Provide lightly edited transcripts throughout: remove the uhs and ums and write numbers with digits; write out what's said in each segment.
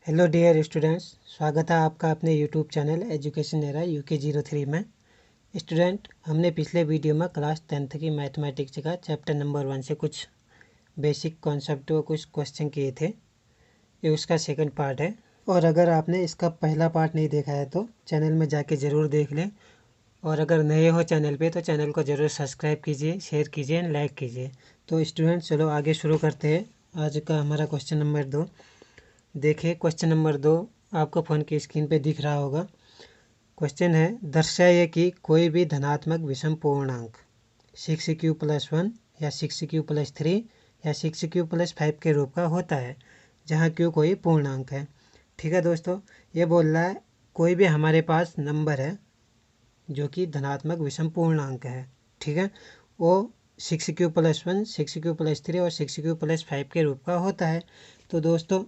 Hello dear students, स्वागत है आपका अपने YouTube channel education era UK03 में। स्टूडेंट, हमने पिछले वीडियो में क्लास 10th की मैथमेटिक्स का चैप्टर नंबर 1 से कुछ बेसिक कॉन्सेप्ट व कुछ क्वेश्चन किए थे। ये उसका सेकंड पार्ट है, और अगर आपने इसका पहला पार्ट नहीं देखा है तो चैनल में जाके ज़रूर देख लें। और अगर नए हो चैनल पे तो चैनल को ज़रूर सब्सक्राइब कीजिए, शेयर कीजिए एंड लाइक कीजिए। तो स्टूडेंट, चलो आगे शुरू करते हैं। आज का हमारा क्वेश्चन नंबर 2। देखिए, क्वेश्चन नंबर 2 आपको फ़ोन की स्क्रीन पे दिख रहा होगा। क्वेश्चन है, दर्शाइए कि कोई भी धनात्मक विषम पूर्णांक 6q+1 या 6q+3 या 6q+5 के रूप का होता है जहाँ q कोई पूर्णांक है। ठीक है दोस्तों, ये बोल रहा है कोई भी हमारे पास नंबर है जो कि धनात्मक विषम पूर्णांक है। ठीक है, वो 6q+1, 6q+3 और 6q+5 के रूप का होता है। तो दोस्तों,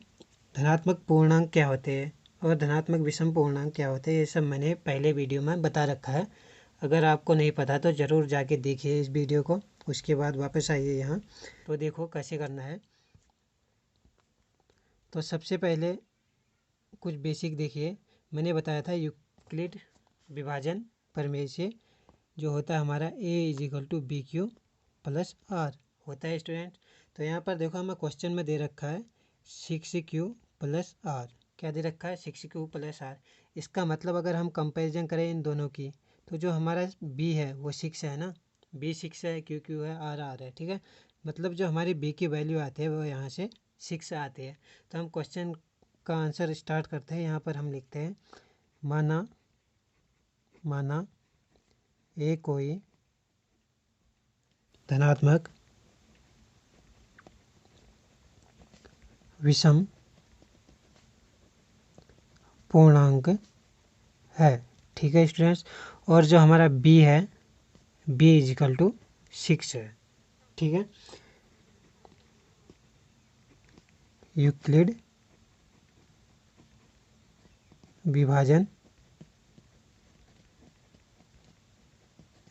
धनात्मक पूर्णांक क्या होते हैं और धनात्मक विषम पूर्णांक क्या होते हैं, ये सब मैंने पहले वीडियो में बता रखा है। अगर आपको नहीं पता तो ज़रूर जाके देखिए इस वीडियो को, उसके बाद वापस आइए यहाँ। तो देखो कैसे करना है। तो सबसे पहले कुछ बेसिक देखिए, मैंने बताया था यूक्लिड विभाजन प्रमेय से जो होता है हमारा A = BQ+R होता है स्टूडेंट। तो यहाँ पर देखो हमें क्वेश्चन में दे रखा है 6q+R। क्या दे रखा है? 6q+R। इसका मतलब अगर हम कंपैरिजन करें इन दोनों की, तो जो हमारा B है वो 6 है ना, B 6 है, QQ है, R है। ठीक है, मतलब जो हमारी B की वैल्यू आती है वो यहाँ से 6 आती है। तो हम क्वेश्चन का आंसर स्टार्ट करते हैं। यहाँ पर हम लिखते हैं, माना ए कोई धनात्मक विषम पूर्णांक है। ठीक है स्टूडेंट्स, और जो हमारा B है, B = 6 है। ठीक है, यूक्लिड विभाजन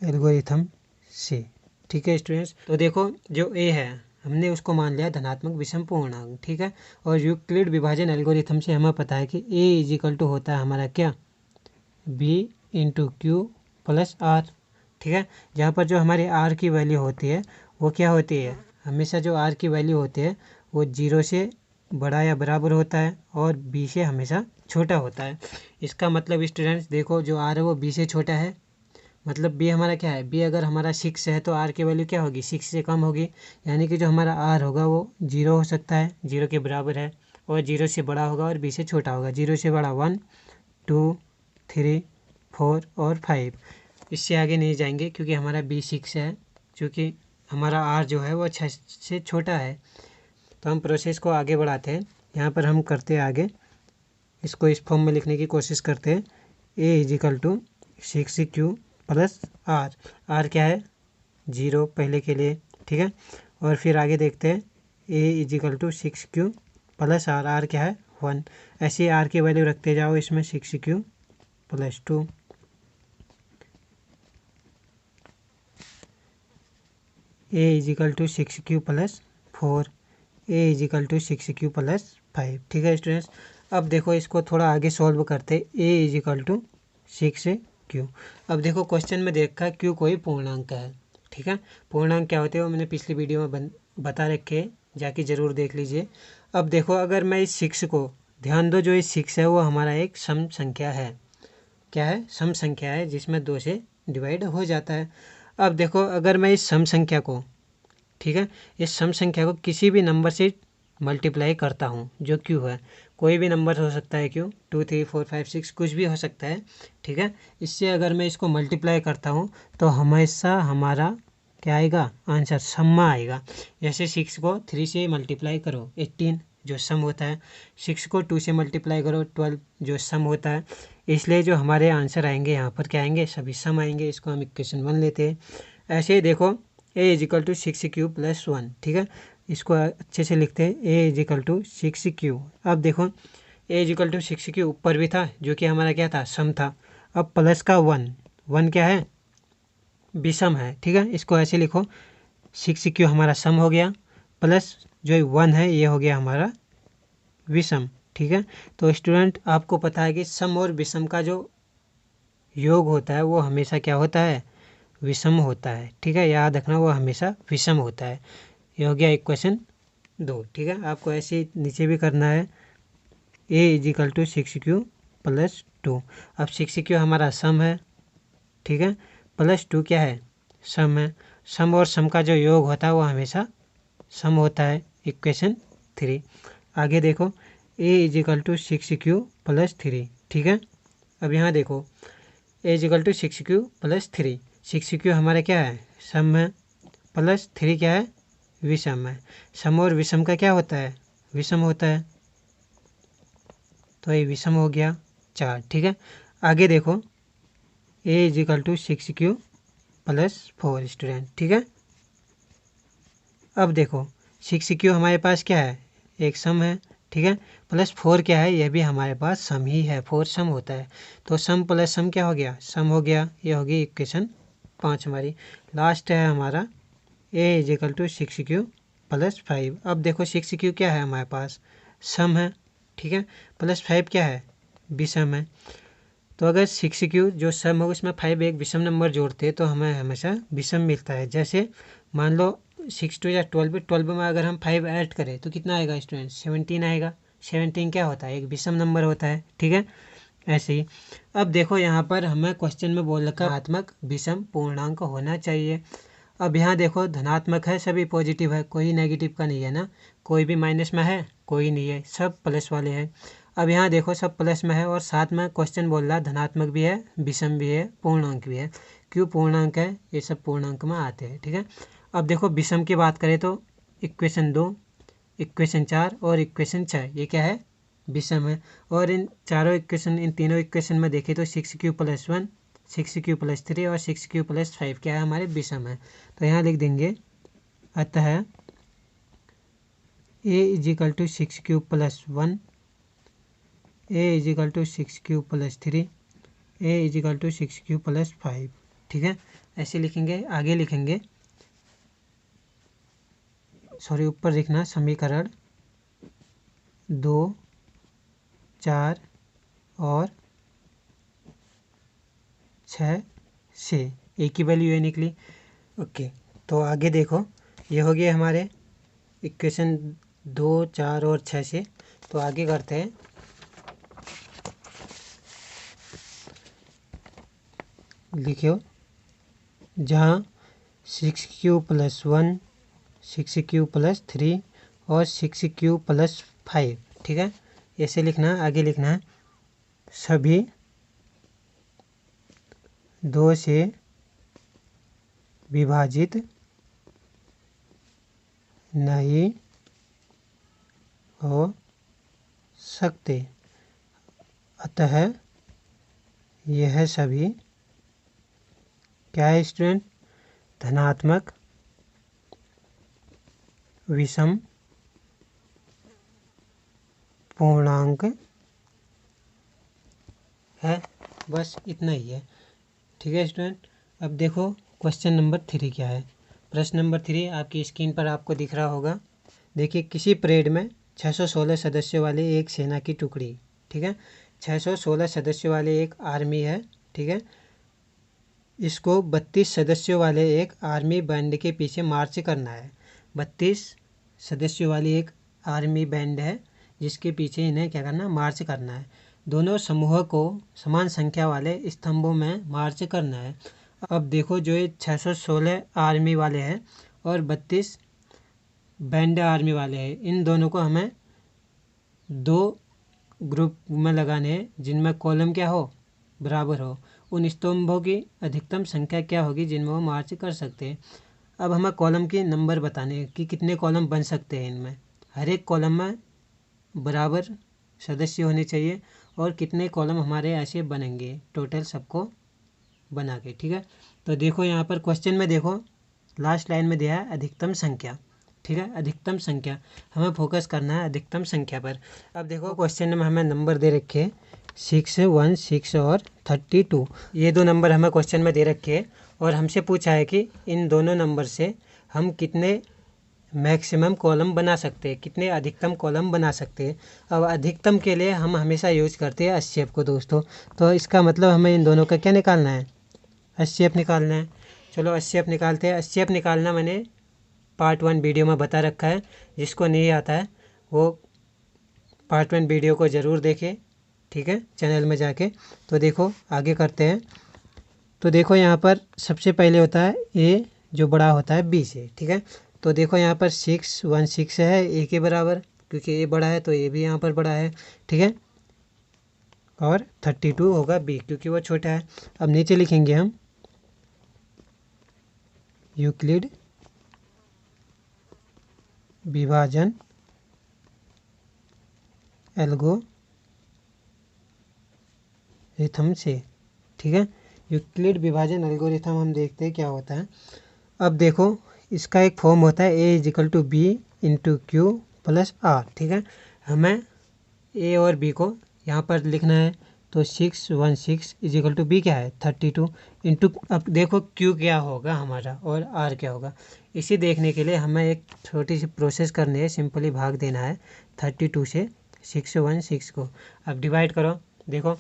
एल्गोरिथम से। ठीक है स्टूडेंट्स, तो देखो जो A है हमने उसको मान लिया धनात्मक विषम पूर्णांक। ठीक है, और यूक्लिड विभाजन एल्गोरिथम से हमें पता है कि A = होता है हमारा क्या, B × Q+R। ठीक है, जहाँ पर जो हमारी R की वैल्यू होती है वो क्या होती है, हमेशा जो R की वैल्यू होती है वो 0 से बड़ा या बराबर होता है और B से हमेशा छोटा होता है। इसका मतलब स्टूडेंट्स देखो, जो R है वो B से छोटा है, मतलब B हमारा क्या है, B अगर हमारा 6 है तो R की वैल्यू क्या होगी, 6 से कम होगी। यानी कि जो हमारा R होगा वो 0 हो सकता है, 0 के बराबर है, और 0 से बड़ा होगा और B से छोटा होगा। 0 से बड़ा 1, 2, 3, 4 और 5। इससे आगे नहीं जाएंगे क्योंकि हमारा B 6 है, क्योंकि हमारा R जो है वो 6 से छोटा है। तो हम प्रोसेस को आगे बढ़ाते हैं। यहाँ पर हम करते हैं आगे, इसको इस फॉर्म में लिखने की कोशिश करते हैं। A = 6q+R। R क्या है, 0 पहले के लिए। ठीक है, और फिर आगे देखते हैं A = 6q+R। R क्या है, 1। ऐसे R की वैल्यू रखते जाओ इसमें, 6q+2, A = 6q+4, A = 6q+5। ठीक है स्टूडेंट्स, अब देखो इसको थोड़ा आगे सॉल्व करते। A = 6q। अब देखो क्वेश्चन में देखा q कोई पूर्णांक है। ठीक है, पूर्णांक क्या होते हैं वो मैंने पिछली वीडियो में बता रखे, जाके ज़रूर देख लीजिए। अब देखो, अगर मैं इस 6 को, ध्यान दो, जो ये 6 है वो हमारा एक सम संख्या है। क्या है, सम संख्या है जिसमें 2 से डिवाइड हो जाता है। अब देखो, अगर मैं इस सम संख्या को, ठीक है, इस सम संख्या को किसी भी नंबर से मल्टीप्लाई करता हूँ जो क्यू है, कोई भी नंबर हो सकता है, क्यू 2, 3, 4, 5, 6 कुछ भी हो सकता है। ठीक है, इससे अगर मैं इसको मल्टीप्लाई करता हूँ तो हमेशा हमारा क्या आएगा, आंसर सम आएगा। जैसे 6 को 3 से मल्टीप्लाई करो 18 जो सम होता है, 6 को 2 से मल्टीप्लाई करो 12 जो सम होता है। इसलिए जो हमारे आंसर आएंगे यहाँ पर क्या आएंगे, सभी सम आएंगे। इसको हम इक्वेशन 1 लेते हैं। ऐसे ही देखो A = 6q+1। ठीक है, इसको अच्छे से लिखते हैं, A = 6q। अब देखो A = 6q ऊपर भी था जो कि हमारा क्या था, सम था। अब प्लस का 1, 1 क्या है, विषम है। ठीक है, इसको ऐसे लिखो, 6q हमारा सम हो गया, प्लस जो 1 है ये हो गया हमारा विषम। ठीक है। तो स्टूडेंट आपको पता है कि सम और विषम का जो योग होता है वो हमेशा क्या होता है, विषम होता है, ठीक है। याद रखना वो हमेशा विषम होता है। ये हो गया इक्वेशन 2, ठीक है। आपको ऐसे ही नीचे भी करना है, a is equal to 6q plus 2। अब 6q हमारा सम है, ठीक है, प्लस 2 क्या है, सम है। सम और सम का जो योग होता है वो हमेशा सम होता है, इक्वेशन 3। आगे देखो a is equal to 6q plus 3, ठीक है। अब यहाँ देखो a is equal to 6q plus 3, 6q हमारा क्या है, सम है, प्लस 3 क्या है, विषम है। सम और विषम का क्या होता है, विषम होता है, तो ये विषम हो गया 4, ठीक है। आगे देखो a is equal to 6q plus 4 student, ठीक है। अब देखो 6q हमारे पास क्या है, एक सम है, ठीक है, प्लस 4 क्या है, यह भी हमारे पास सम ही है, 4 सम होता है। तो सम प्लस सम क्या हो गया, सम हो गया। ये होगी इक्वेशन 5 हमारी। लास्ट है हमारा a is equal to 6q plus 5। अब देखो 6q क्या है हमारे पास, सम है, ठीक है, प्लस 5 क्या है, विषम है। तो अगर 6q जो सम हो उसमें 5 एक विषम नंबर जोड़ते हैं तो हमें हमेशा विषम मिलता है। जैसे मान लो 6 2 या 12, 12 में अगर हम 5 ऐड करें तो कितना आएगा स्टूडेंट, 17 आएगा। 17 क्या होता है, एक विषम नंबर होता है, ठीक है। ऐसे ही अब देखो यहाँ पर हमें क्वेश्चन में बोल रखा है धनात्मक विषम पूर्णांक होना चाहिए। अब यहाँ देखो धनात्मक है, सभी पॉजिटिव है, कोई नेगेटिव का नहीं है ना, कोई भी माइनस में है, कोई नहीं है, सब प्लस वाले हैं। अब यहाँ देखो सब प्लस में है और साथ में क्वेश्चन बोल रहा है धनात्मक भी है, विषम भी है, पूर्णांक भी है। क्यों पूर्णांक है, ये सब पूर्णांक में आते हैं, ठीक है। अब देखो विषम की बात करें तो इक्वेशन 2, इक्वेशन 4 और इक्वेशन 6 ये क्या है, विषम है। और इन चारों इक्वेशन, इन तीनों इक्वेशन में देखें तो 6q प्लस 1, 6q प्लस 3 और 6q प्लस 5 क्या है, हमारे विषम है। तो यहाँ लिख देंगे अतः a is equal to 6q plus 1, a is equal to 6q plus 3, a is equal to 6q plus 5, ठीक है। ऐसे लिखेंगे। आगे लिखेंगे, सॉरी ऊपर लिखना समीकरण 2, 4 और 6 से एक ही वैल्यू ये निकली। ओके, तो आगे देखो ये हो गए हमारे इक्वेशन 2, 4 और 6 से। तो आगे करते हैं, लिखियो जहाँ 6q प्लस 1, 6q प्लस 3 और 6q प्लस 5, ठीक है, ऐसे लिखना है। आगे लिखना है सभी 2 से विभाजित नहीं हो सकते, अतः यह सभी क्या है स्टूडेंट, धनात्मक विषम पूर्णांक है। बस इतना ही है, ठीक है स्टूडेंट। अब देखो क्वेश्चन नंबर 3 क्या है। प्रश्न नंबर 3 आपकी स्क्रीन पर आपको दिख रहा होगा। देखिए किसी परेड में 616 सदस्यों वाले एक सेना की टुकड़ी, ठीक है, 616 सदस्यों वाले एक आर्मी है, ठीक है, इसको 32 सदस्यों वाले एक आर्मी बैंड के पीछे मार्च करना है। 32 सदस्यों वाली एक आर्मी बैंड है जिसके पीछे इन्हें क्या करना, मार्च करना है। दोनों समूह को समान संख्या वाले स्तंभों में मार्च करना है। अब देखो जो ये 616 आर्मी वाले हैं और 32 बैंड आर्मी वाले हैं, इन दोनों को हमें 2 ग्रुप में लगाने हैं जिनमें कॉलम क्या हो, बराबर हो। उन स्तंभों की अधिकतम संख्या क्या होगी जिनमें वो मार्च कर सकते हैं। अब हमें कॉलम के नंबर बताने हैं कि कितने कॉलम बन सकते हैं इनमें। हर एक कॉलम में बराबर सदस्य होने चाहिए और कितने कॉलम हमारे ऐसे बनेंगे टोटल सबको बना के, ठीक है। तो देखो यहाँ पर क्वेश्चन में देखो लास्ट लाइन में दिया है अधिकतम संख्या, ठीक है, अधिकतम संख्या हमें फोकस करना है अधिकतम संख्या पर। अब देखो क्वेश्चन में हमें नंबर दे रखे हैं 6, 1, 6 और 32। ये 2 नंबर हमें क्वेश्चन में दे रखे हैं और हमसे पूछा है कि इन दोनों नंबर से हम कितने मैक्सिमम कॉलम बना सकते हैं, कितने अधिकतम कॉलम बना सकते हैं। अब अधिकतम के लिए हम हमेशा यूज करते हैं एचसीएफ को दोस्तों। तो इसका मतलब हमें इन दोनों का क्या निकालना है, एचसीएफ निकालना है। चलो एचसीएफ निकालते हैं। एचसीएफ निकालना मैंने पार्ट 1 वीडियो में बता रखा है, जिसको नहीं आता है वो पार्ट 1 वीडियो को ज़रूर देखें, ठीक है, चैनल में जाके। तो देखो आगे करते हैं। तो देखो यहाँ पर सबसे पहले होता है ए, जो बड़ा होता है बी से, ठीक है। तो देखो यहाँ पर 616 है ए के बराबर, क्योंकि ए बड़ा है तो ए भी यहाँ पर बड़ा है, ठीक है। और 32 होगा बी, क्योंकि वो छोटा है। अब नीचे लिखेंगे हम यूक्लिड विभाजन एल्गोरिथम से, ठीक है। यूक्लिड विभाजन एल्गोरिथम हम देखते हैं क्या होता है। अब देखो इसका एक फॉर्म होता है a is equal to b into q plus r, ठीक है। हमें ए और बी को यहाँ पर लिखना है। तो 616 इजिकल टू बी क्या है 32 इंटू, अब देखो क्यू क्या होगा हमारा और आर क्या होगा। इसी देखने के लिए हमें एक छोटी सी प्रोसेस करनी है, सिंपली भाग देना है 32 से 616 को। अब डिवाइड करो, देखो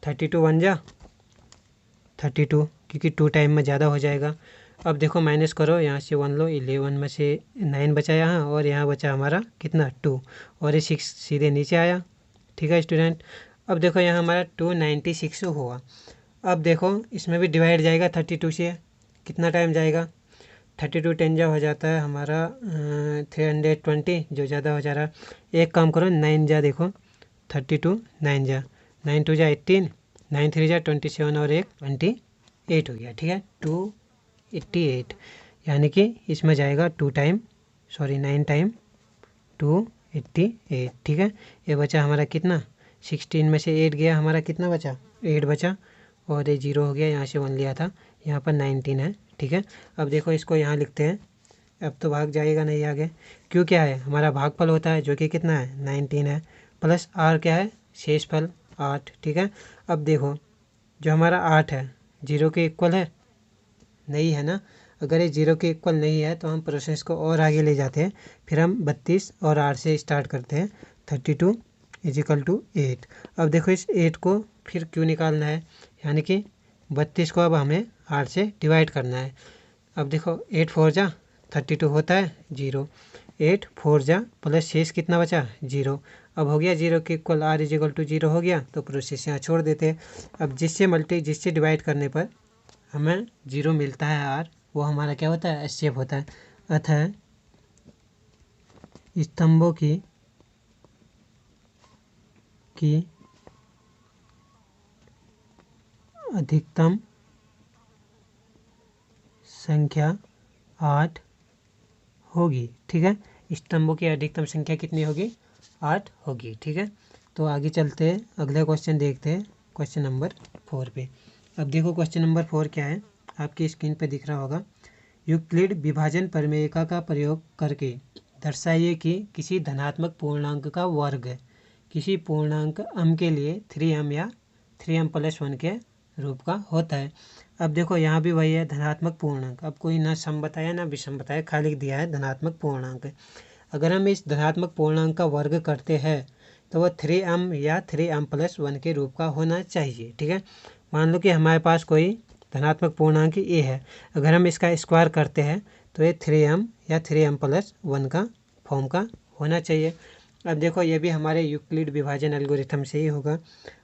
32 1 जा 32, क्योंकि 2 टाइम में ज़्यादा हो जाएगा। अब देखो माइनस करो, यहाँ से 1 लो, 11 में से 9 बचा यहाँ, और यहाँ बचा हमारा कितना 2, और ये 6 सीधे नीचे आया, ठीक है स्टूडेंट। अब देखो यहाँ हमारा 296 हुआ। अब देखो इसमें भी डिवाइड जाएगा 32 से, कितना टाइम जाएगा 32 10 जा हो जाता है हमारा 320, जो ज़्यादा हो जा रहा है। एक काम करो 9 जा, देखो 32 9 जा, 9 2 जा 18, 9 3 जा 27 और 1 28 हो गया, ठीक है 288। यानी कि इसमें जाएगा 9 टाइम 288, ठीक है। ये बचा हमारा कितना 16 में से 8 गया, हमारा कितना बचा 8 बचा, और ये 0 हो गया, यहाँ से 1 लिया था, यहाँ पर 19 है, ठीक है। अब देखो इसको यहाँ लिखते हैं। अब तो भाग जाएगा नहीं आगे, क्यों क्या है हमारा भागफल होता है, जो कि कितना है 19 है, प्लस आर क्या है शेषफल 8, ठीक है। अब देखो जो हमारा 8 है 0 के इक्वल है नहीं है ना। अगर ये 0 के इक्वल नहीं है तो हम प्रोसेस को और आगे ले जाते हैं, फिर हम 32 और 8 से स्टार्ट करते हैं। 32 इजिकल टू 8। अब देखो इस 8 को फिर क्यों निकालना है, यानी कि 32 को अब हमें 8 से डिवाइड करना है। अब देखो 8 4 जा 32 होता है 0, 8 4 जा प्लस शेष कितना बचा 0। अब हो गया 0 के इक्वल, आर इजिकल टू 0 हो गया, तो प्रोसेस यहाँ छोड़ देते हैं। अब जिससे डिवाइड करने पर हमें 0 मिलता है आर, वो हमारा क्या होता है एचसीएफ होता है। अतः स्तंभों की अधिकतम संख्या 8 होगी, ठीक है। स्तंभों की अधिकतम संख्या कितनी होगी 8 होगी, ठीक है। तो आगे चलते हैं, अगला क्वेश्चन देखते हैं, क्वेश्चन नंबर 4 पे। अब देखो क्वेश्चन नंबर 4 क्या है, आपकी स्क्रीन पे दिख रहा होगा। यूक्लिड विभाजन प्रमेयिका का प्रयोग करके दर्शाइए कि किसी धनात्मक पूर्णांक का वर्ग किसी पूर्णांक m के लिए 3m या 3m + 1 के रूप का होता है। अब देखो यहाँ भी वही है धनात्मक पूर्णांक। अब कोई ना सम बताया ना विषम बताया, खाली दिया है धनात्मक पूर्णांक। अगर हम इस धनात्मक पूर्णांक का वर्ग करते हैं तो वह 3m या 3m + 1 के रूप का होना चाहिए, ठीक है। मान लो कि हमारे पास कोई धनात्मक पूर्णांक a है, अगर हम इसका स्क्वायर करते हैं तो ये 3m या 3m + 1 का फॉर्म का होना चाहिए। अब देखो ये भी हमारे यूक्लिड विभाजन एल्गोरिथम से ही होगा।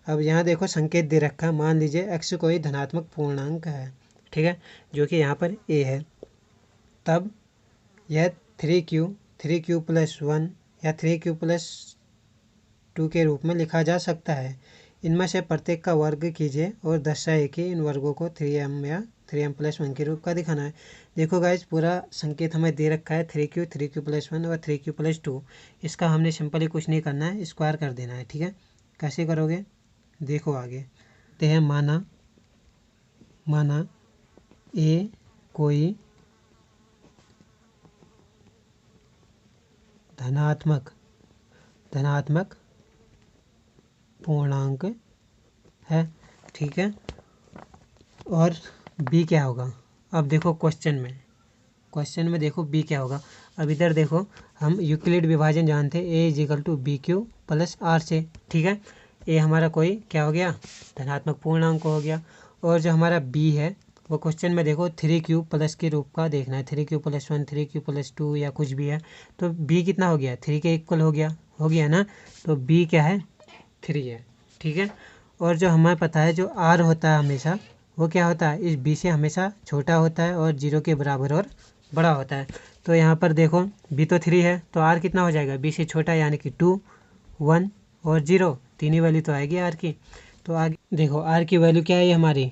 अब यहाँ देखो संकेत दे रखा है, मान लीजिए x कोई धनात्मक पूर्णांक है, ठीक है, जो कि यहाँ पर a है। तब यह 3q + 1 या 3q + 2 के रूप में लिखा जा सकता है। इनमें से प्रत्येक का वर्ग कीजिए और दर्शाइए कि इन वर्गों को 3m या 3m + 1 के रूप का दिखाना है। देखो गाइज पूरा संकेत हमें दे रखा है 3q + 1 और 3q + 2। इसका हमने सिंपली कुछ नहीं करना है, स्क्वायर कर देना है, ठीक है। कैसे करोगे देखो आगे। ते हैं माना ए कोई धनात्मक पूर्णांक है, ठीक है। और बी क्या होगा, अब देखो क्वेश्चन में देखो बी क्या होगा। अब इधर देखो, हम यूक्लिड विभाजन जानते हैं, a is equal to B Q plus r से, ठीक है। ए हमारा कोई क्या हो गया, धनात्मक पूर्णांक हो गया। और जो हमारा बी है वो क्वेश्चन में देखो 3q प्लस के रूप का देखना है, 3q प्लस 1, 3q प्लस 2 या कुछ भी है। तो b कितना हो गया, 3 के इक्वल हो गया ना। तो b क्या है, 3 है, ठीक है। और जो हमें पता है जो r होता है हमेशा वो क्या होता है, इस b से हमेशा छोटा होता है और 0 के बराबर और बड़ा होता है। तो यहाँ पर देखो b तो 3 है, तो r कितना हो जाएगा, b से छोटा यानी कि 2, 1 और 0, तीन ही वैल्यू तो आएगी r की। तो आगे देखो r की वैल्यू क्या है ये हमारी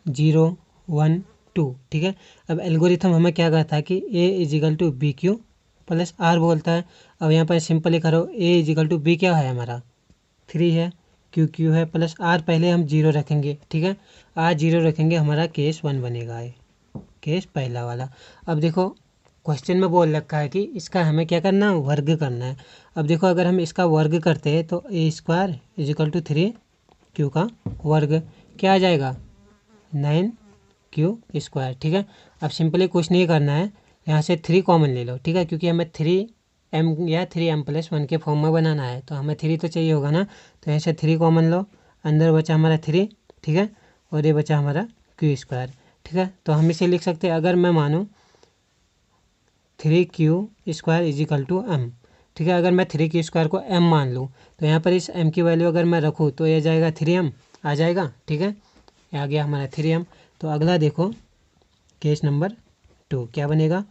0, 1, 2, ठीक है। अब एल्गोरिथम हमें क्या कहता है कि a is equal to B Q plus R बोलता है। अब यहाँ पर सिंपली करो, a is equal to B क्या है हमारा 3 है, क्यू है, प्लस आर पहले हम 0 रखेंगे, ठीक है। आर 0 रखेंगे, हमारा केस 1 बनेगा, है केस पहला वाला। अब देखो क्वेश्चन में बोल रखा है कि इसका हमें क्या करना है, वर्ग करना है। अब देखो अगर हम इसका वर्ग करते हैं तो a square is equal to 3q का वर्ग क्या आ जाएगा, 9q स्क्वायर, ठीक है। अब सिंपली कुछ नहीं करना है, यहाँ से 3 कॉमन ले लो, ठीक है, क्योंकि हमें 3m या 3m+1 के फॉर्म में बनाना है, तो हमें 3 तो चाहिए होगा ना। तो यहाँ से 3 कॉमन लो, अंदर बचा हमारा 3, ठीक है, और ये बचा हमारा q स्क्वायर, ठीक है। तो हम इसे लिख सकते हैं, अगर मैं मानूँ 3q square is equal to m, ठीक है। अगर मैं 3q स्क्वायर को m मान लूँ तो यहाँ पर इस m की वैल्यू अगर मैं रखूँ तो ये जाएगा 3m आ जाएगा, ठीक है, ये आ गया हमारा 3m। तो अगला देखो केस नंबर 2 क्या बनेगा,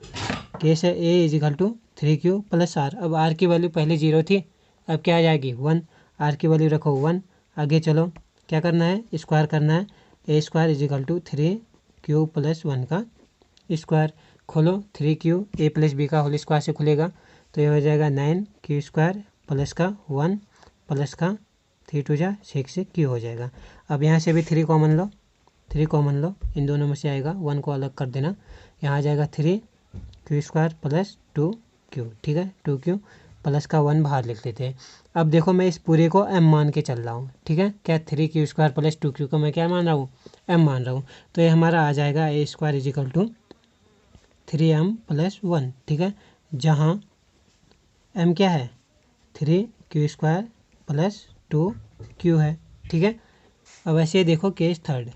केस है a is equal to 3q plus are. अब r की वैल्यू पहले 0 थी, अब क्या आ जाएगी 1, r की वैल्यू रखो 1। आगे चलो क्या करना है, स्क्वायर करना है, a square is equal to 3q plus 1 का स्क्वायर। खोलो 3q a प्लस बी का होल स्क्वायर से खुलेगा, तो ये हो जाएगा 9q स्क्वायर प्लस का 1 प्लस का 3 2 जा 6 q हो जाएगा। अब यहाँ से भी 3 कॉमन लो, 3 कॉमन लो, इन दोनों में से आएगा 1 को अलग कर देना, यहाँ आ जाएगा 3q स्क्वायर प्लस 2q, ठीक है, 2q प्लस का 1 बाहर लिख लेते हैं। अब देखो मैं इस पूरे को m मान के चल रहा हूँ, ठीक है, क्या 3q स्क्वायर प्लस 2q को मैं क्या मान रहा हूँ, m मान रहा हूँ। तो ये हमारा आ जाएगा a square is equal to 3m+1, ठीक है, जहाँ m क्या है 3q स्क्वायर प्लस 2q है, ठीक है। अब ऐसे देखो केस थर्ड,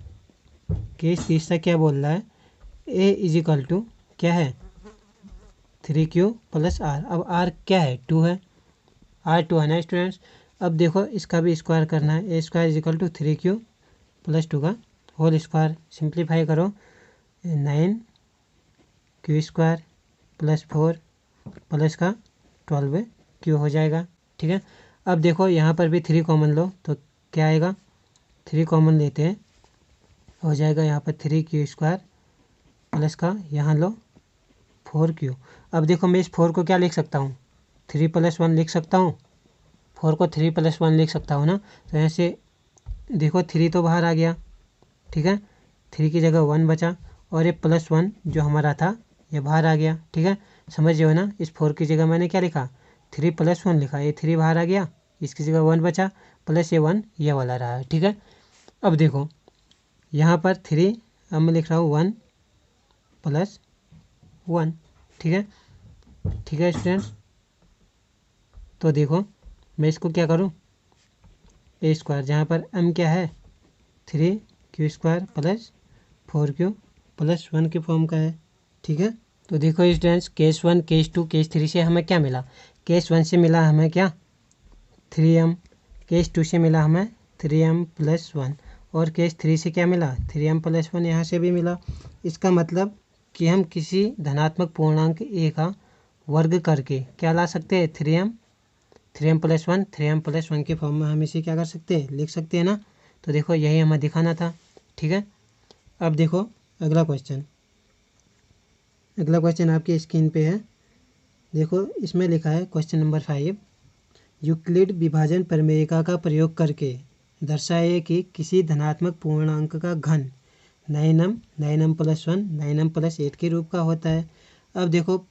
केस तीसरा क्या बोल रहा है, a इज इक्वल टू क्या है 3q प्लस आर। अब r क्या है 2 है, r 2 है ना स्टूडेंट्स। अब देखो इसका भी स्क्वायर करना है, a square is equal to 3q plus 2 का होल स्क्वायर, सिंप्लीफाई करो 9q स्क्वायर प्लस 4 प्लस का 12q हो जाएगा, ठीक है। अब देखो यहाँ पर भी 3 कॉमन लो तो क्या आएगा, 3 कॉमन लेते हैं, हो जाएगा यहाँ पर 3q स्क्वायर प्लस का यहाँ लो 4q। अब देखो मैं इस 4 को क्या लिख सकता हूँ, 3 + 1 लिख सकता हूँ, 4 को 3 + 1 लिख सकता हूँ ना। तो ऐसे देखो 3 तो बाहर आ गया, ठीक है, 3 की जगह 1 बचा, और ये +1 जो हमारा था ये बाहर आ गया, ठीक है, समझ रहे हो ना। इस 4 की जगह मैंने क्या लिखा, 3 + 1 लिखा, ये 3 बाहर आ गया, इसकी जगह 1 बचा, प्लस ये 1 ये वाला रहा है, ठीक है। अब देखो यहाँ पर 3, अब मैं लिख रहा हूँ 1 + 1, ठीक है, ठीक है स्टूडेंट्स। तो देखो मैं इसको क्या करूँ, a स्क्वायर, जहाँ पर m क्या है 3q square plus 4q plus 1 के फॉर्म का है, ठीक है। तो देखो स्टूडेंट्स केस 1, केस 2, केस 3 से हमें क्या मिला, केस 1 से मिला हमें क्या 3m, केस 2 से मिला हमें 3m+1, और केस 3 से क्या मिला 3m+1 यहाँ से भी मिला। इसका मतलब कि हम किसी धनात्मक पूर्णांक a का वर्ग करके क्या ला सकते हैं, 3m+1, 3m+1 के फॉर्म में हम इसे क्या कर सकते हैं, लिख सकते हैं ना। तो देखो यही हमें दिखाना था, ठीक है। अब देखो अगला क्वेश्चन, अगला क्वेश्चन आपकी स्क्रीन पे है, देखो इसमें लिखा है क्वेश्चन नंबर 5, यूक्लिड विभाजन प्रमेयिका का प्रयोग करके दर्शाए कि किसी धनात्मक पूर्णांक का घन 9m, 9m+1, 9m+8 के रूप का होता है। अब देखो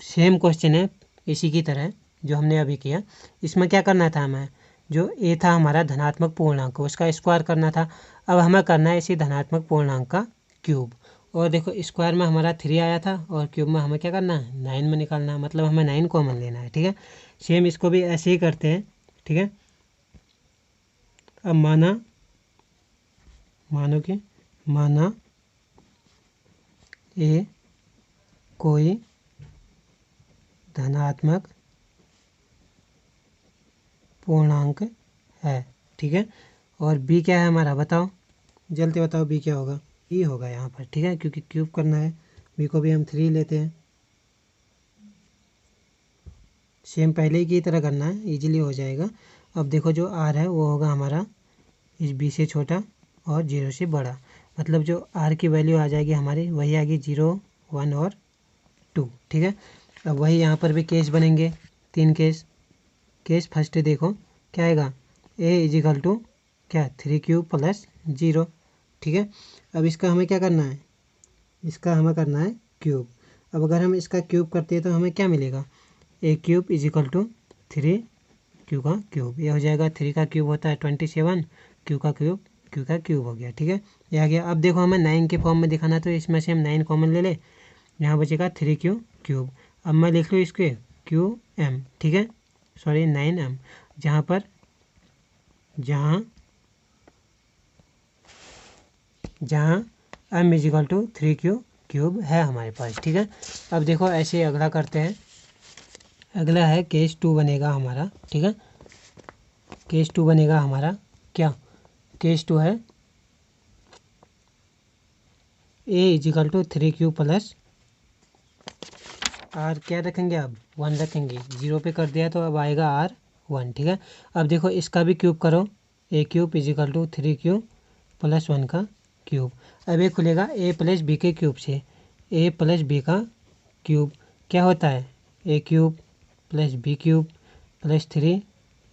सेम क्वेश्चन है इसी की तरह जो हमने अभी किया, इसमें क्या करना था हमें, जो a था हमारा धनात्मक पूर्णांक उसका स्क्वायर करना था। अब हमें करना है इसी धनात्मक पूर्णांक का क्यूब, और देखो स्क्वायर में हमारा 3 आया था और क्यूब में हमें क्या करना है 9 में निकालना है, मतलब हमें 9 कॉमन लेना है। ठीक है, सेम इसको भी ऐसे ही करते हैं। ठीक है, अब माना ए कोई धनात्मक पूर्णांक है। ठीक है, और बी क्या है हमारा, बताओ जल्दी बताओ, बी क्या होगा, ई होगा यहाँ पर। ठीक है, क्योंकि क्यूब करना है, बी को भी हम 3 लेते हैं। सेम पहले की तरह करना है, इजीली हो जाएगा। अब देखो जो आर है वो होगा हमारा इस बी से छोटा और 0 से बड़ा, मतलब जो आर की वैल्यू आ जाएगी हमारी वही आएगी 0, 1 और 2। ठीक है, अब वही यहाँ पर भी केस बनेंगे, 3 केस फर्स्ट देखो क्या आएगा, ए इजिकल टू क्या 3 क्यूब प्लस 0। ठीक है, अब इसका हमें क्या करना है, इसका हमें करना है क्यूब। अब अगर हम इसका क्यूब करते हैं तो हमें क्या मिलेगा, ए क्यूब इजिकल टू 3 क्यू का क्यूब, ये हो जाएगा 3 का क्यूब होता है 27, क्यू का क्यूब हो गया। ठीक है, ये आ गया। अब देखो हमें 9 के फॉर्म में दिखाना, तो इसमें से हम 9 कॉमन ले ले, यहाँ बचेगा 3 क्यू क्यूब। अब मैं लिख लूँ इसके क्यू एम, ठीक है, सॉरी 9m, जहाँ m is equal to 3 Q cube है हमारे पास। ठीक है, अब देखो ऐसे अगला करते हैं। अगला है केस 2 बनेगा हमारा। ठीक है, केस 2 बनेगा हमारा क्या, केस 2 है a is equal to 3 q plus r, क्या रखेंगे अब 1 रखेंगे, 0 पे कर दिया तो अब आएगा आर 1। ठीक है, अब देखो इसका भी क्यूब करो, a cube is equal to 3 q plus 1 का क्यूब। अब ये खुलेगा ए प्लस बी के क्यूब से, ए प्लस बी का क्यूब क्या होता है, a cube plus b cube plus 3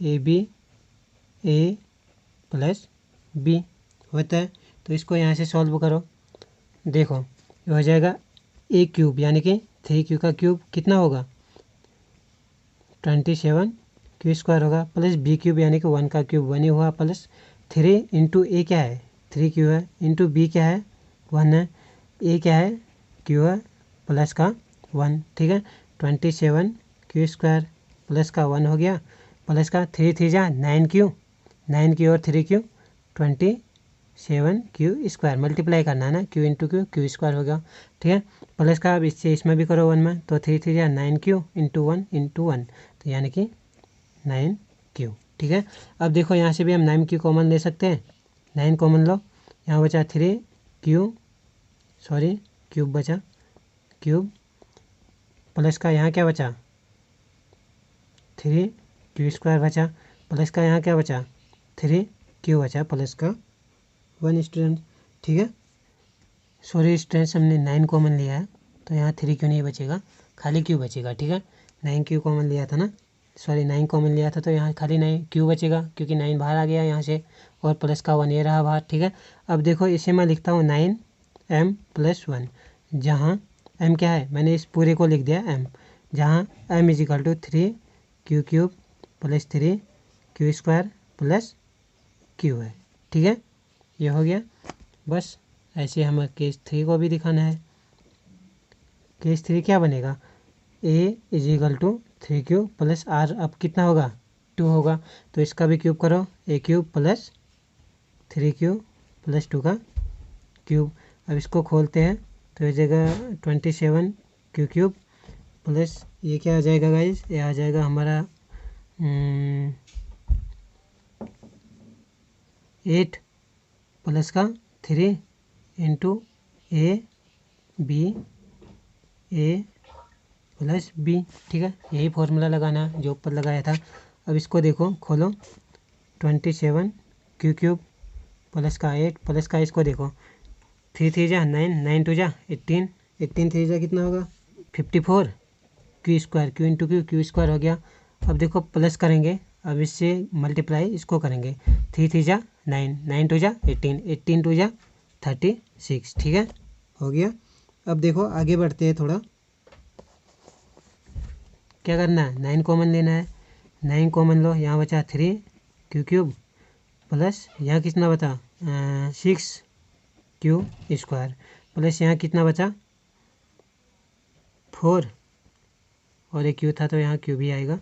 a b a plus b होता है। तो इसको यहाँ से सॉल्व करो, देखो ये हो जाएगा ए क्यूब यानी कि 3 क्यू का क्यूब कितना होगा 27 क्यू स्क्वायर होगा, प्लस बी क्यूब यानी कि 1 का क्यूब 1 ही हुआ, प्लस 3 इंटू ए क्या है 3 क्यू है, इंटू बी क्या है 1 है, ए क्या है क्यू है प्लस का 1। ठीक है, 27 क्यू स्क्वायर प्लस का 1 हो गया, प्लस का 3 3 जा 9 क्यू और 3 क्यू 27 क्यू स्क्वायर, मल्टीप्लाई करना है ना, क्यू इंटू क्यू स्क्वायर हो गया। ठीक है, प्लस का अब इससे इसमें भी करो 1 में, तो 3 3 जा 9 क्यू इंटू 1, तो यानी कि 9 क्यू। ठीक है, अब देखो यहाँ से भी हम 9 क्यू कॉमन ले सकते हैं, 9 कॉमन लो, यहाँ बचा 3 क्यू, सॉरी क्यूब बचा, क्यूब प्लस का यहाँ क्या बचा 3 क्यू स्क्वायर बचा, प्लस का यहाँ क्या बचा 3 क्यू बचा, प्लस का 1 स्टूडेंट। ठीक है, सॉरी स्टूडेंट्स हमने 9 कॉमन लिया है तो यहाँ 3 क्यू नहीं बचेगा, खाली क्यू बचेगा। ठीक है, 9 क्यू कॉमन लिया था ना, सॉरी 9 कॉमन लिया था तो यहाँ खाली 9 क्यू बचेगा, क्योंकि 9 बाहर आ गया यहाँ से, और प्लस का 1 ये रहा बाहर। ठीक है, अब देखो इसे मैं लिखता हूँ 9m प्लस 1, जहाँ m क्या है, मैंने इस पूरे को लिख दिया m, जहाँ m is equal to 3 Q cube plus 3 Q square plus Q है। ठीक है, ये हो गया। बस ऐसे हमें केस 3 को भी दिखाना है। केस 3 क्या बनेगा, a is equal to 3 cube plus are, अब कितना होगा 2 होगा, तो इसका भी क्यूब करो, a cube plus 3 cube plus 2 का क्यूब। अब इसको खोलते हैं तो ये जगह 27 क्यू क्यूब प्लस ये क्या आ जाएगा गाइस, ये आ जाएगा हमारा 8 प्लस का 3 इंटू ए प्लस बी। ठीक है, यही फॉर्मूला लगाना जो ऊपर लगाया था। अब इसको देखो खोलो, 27 क्यू क्यूब प्लस का 8 प्लस का इसको देखो 3 3 जा 9, 9 2 जा 18, 18 3 जा कितना होगा 54 Q square, Q into Q square हो गया। अब देखो प्लस करेंगे, अब इससे मल्टीप्लाई इसको करेंगे, 3 3 जा 9, 9 2 जा 18, 18 2 जा 36। ठीक है, हो गया। अब देखो आगे बढ़ते हैं थोड़ा, क्या करना है 9 कॉमन लेना है, 9 कॉमन लो, यहाँ बचा 3 क्यू क्यूब प्लस यहाँ कितना बता 6 क्यू स्क्वायर, प्लस यहाँ कितना बचा 4 और एक क्यू था तो यहाँ क्यू भी आएगा,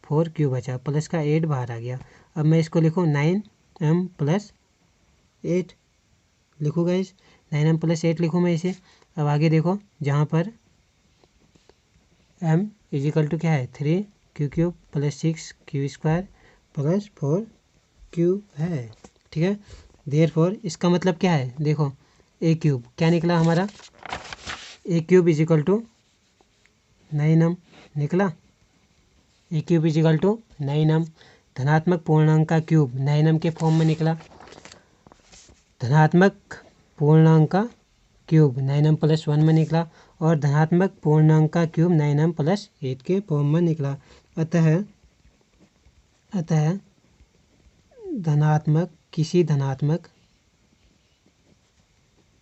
4 क्यू बचा, प्लस का 8 बाहर आ गया। अब मैं इसको लिखूँ 9m + 8 लिखूँ गाइस, 9m + 8 लिखूँ मैं इसे। अब आगे देखो जहाँ पर m = क्या है 3q³ + 6q² + 4q है, ठीक है। देयरफॉर इसका मतलब क्या है, देखो a³ क्या निकला हमारा, a³ = 9m निकला, a³ = 9m। धनात्मक पूर्णांक का क्यूब 9m के फॉर्म में निकला, धनात्मक पूर्णांक का क्यूब 9m + 1 में निकला और धनात्मक पूर्णांक का क्यूब 9m + 8 के फॉर्म में निकला। अतः किसी धनात्मक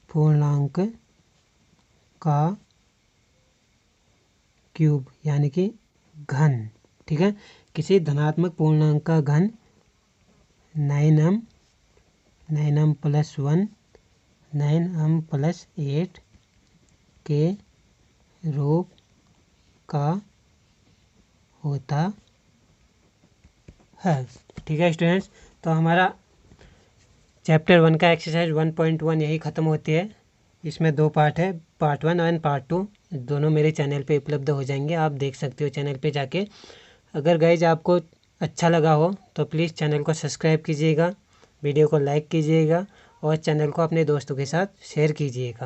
पूर्णांक का क्यूब यानी कि घन, ठीक है, किसी धनात्मक पूर्णांक का घन 9m + 1 9m + 8 के रूप का होता है, ठीक है स्टूडेंट्स। तो हमारा चैप्टर 1 का एक्सरसाइज 1.1 यही ख़त्म होती है। इसमें 2 पार्ट है, पार्ट 1 एंड पार्ट 2, दोनों मेरे चैनल पे उपलब्ध हो जाएंगे, आप देख सकते हो चैनल पे जाके। अगर गाइज आपको अच्छा लगा हो तो प्लीज़ चैनल को सब्सक्राइब कीजिएगा, वीडियो को लाइक कीजिएगा और चैनल को अपने दोस्तों के साथ शेयर कीजिएगा।